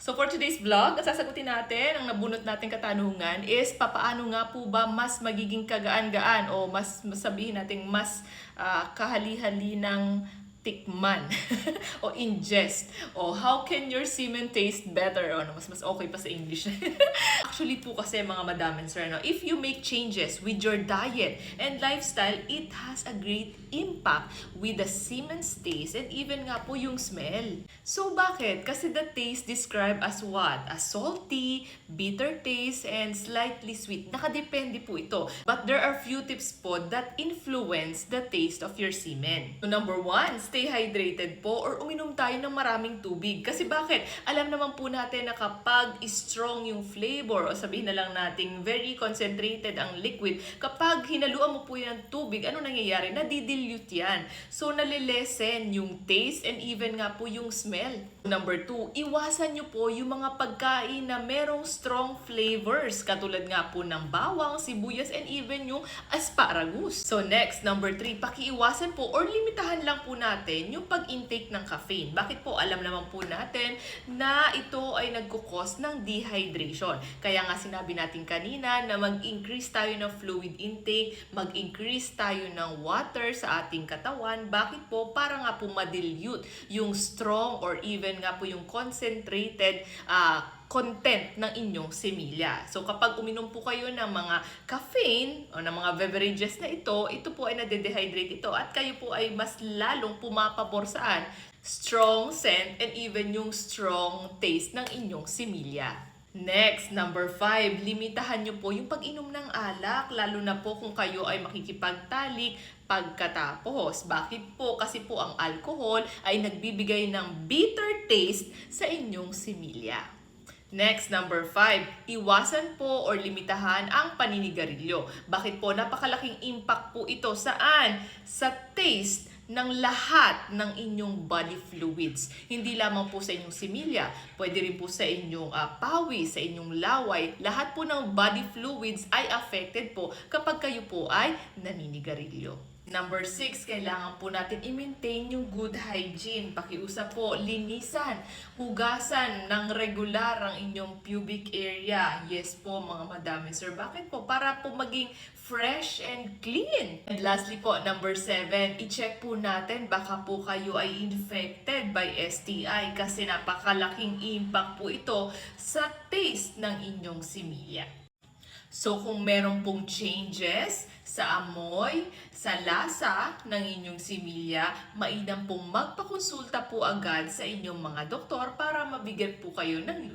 So for today's vlog, ang sasagutin natin, ang nabunot natin katanungan is papaano nga po ba mas magiging kagaan-gaan o mas sabihin natin mas kahali-hali ng tikman o ingest o how can your semen taste better o mas okay pa sa English. Actually po kasi mga madam and sir, no, if you make changes with your diet and lifestyle, it has a great impact with the semen's taste and even nga po yung smell. So bakit? Kasi the taste described as what? A salty, bitter taste, and slightly sweet. Nakadepende po ito. But there are few tips po that influence the taste of your semen. So number 1, stay hydrated po or uminom tayo ng maraming tubig. Kasi bakit? Alam naman po natin na kapag strong yung flavor o sabihin na lang natin very concentrated ang liquid, kapag hinaluan mo po yan ng tubig, ano nangyayari? Nadidilute yan. So nalilesen yung taste and even nga po yung smell. Number 2, iwasan nyo po yung mga pagkain na merong strong flavors katulad nga po ng bawang, sibuyas, and even yung asparagus. So next, number 3, pakiiwasan po or limitahan lang po natin yung pag-intake ng caffeine. Bakit po? Alam naman po natin na ito ay nagkukos ng dehydration. Kaya nga sinabi natin kanina na mag-increase tayo ng fluid intake, mag-increase tayo ng water sa ating katawan. Bakit po? Para nga po ma-dilute yung strong or even nga po yung concentrated content ng inyong semilya. So kapag uminom po kayo ng mga caffeine o ng mga beverages na ito po ay nade-dehydrate ito at kayo po ay mas lalong pumapabor saan? Strong scent and even yung strong taste ng inyong semilya. Next, number 5, limitahan nyo po yung pag-inom ng alak, lalo na po kung kayo ay makikipagtalik pagkatapos. Bakit po? Kasi po ang alcohol ay nagbibigay ng bitter taste sa inyong semilya. Next, number 5, iwasan po or limitahan ang paninigarilyo. Bakit po? Napakalaking impact po ito saan? Sa taste ng lahat ng inyong body fluids. Hindi lamang po sa inyong similya, pwede rin po sa inyong pawis, sa inyong laway. Lahat po ng body fluids ay affected po kapag kayo po ay naninigarilyo. Number 6, kailangan po natin i-maintain yung good hygiene. Pakiusap po, linisan, hugasan ng regular ang inyong pubic area. Yes po mga madam and sir. Bakit po? Para po maging fresh and clean. And lastly po, number 7, i-check po natin baka po kayo ay infected by STI kasi napakalaking impact po ito sa taste ng inyong similya. So kung meron pong changes sa amoy, sa lasa ng inyong similya, mainam pong magpakonsulta po agad sa inyong mga doktor para mabigyan po kayo ng